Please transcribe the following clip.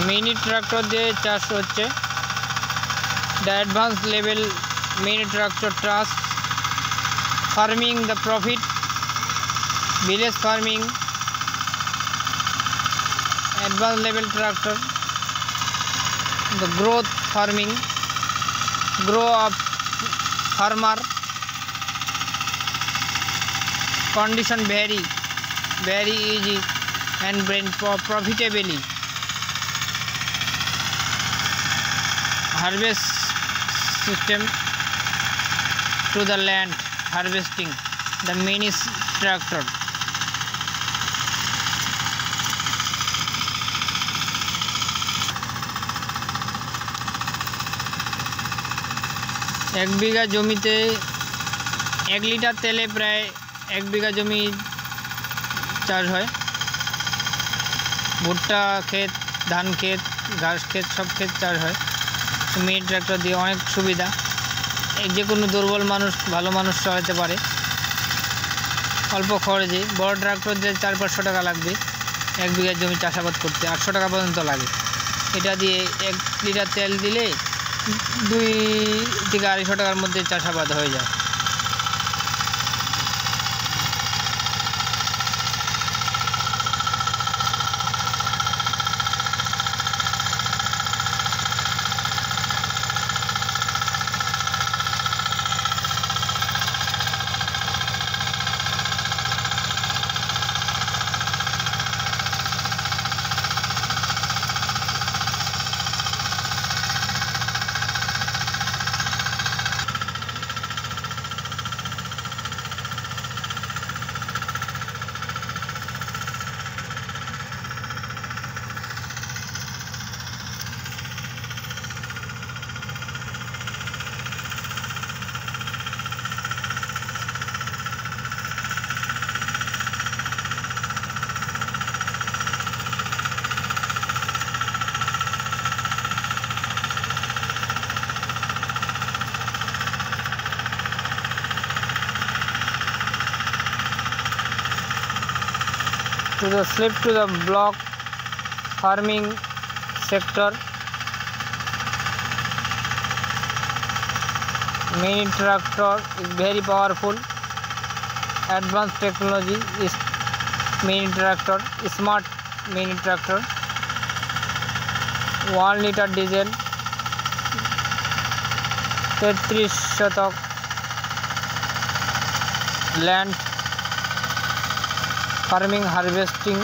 Mini tractor দিয়ে চাষ হচ্ছে। The advance level mini tractor trust farming the profit village farming advanced level tractor, the growth farming, grow up farmer, condition very easy and bring profitably, harvest system to the land, harvesting the mini tractor. एक बीघा जमीते 1 litre तेले प्राय 1 बीघा जमी चाष है। भुट्टा खेत, धान खेत, घास खेत सब खेत चाष है। मिनी ट्रैक्टर दिए अनेक सुविधा, जे कोनो दुर्बल मानुष भालो मानुष चालाते पारे अल्प खरचे। बड़ ट्रैक्टर दिए 400-500 टाका लागबे, 1 बीघा जमी चाषाबाद करते 800 टाका पर्यन्त लागे। एटा दिए 1 लिटार तेल दिले 2 থেকে 250 টাকার মধ্যে চাষাবাদ হয়ে যায়। To the slip to the block farming sector, mini tractor is very powerful. Advanced technology is mini tractor, smart mini tractor. 1 liter diesel, 33 शतक land, farming, harvesting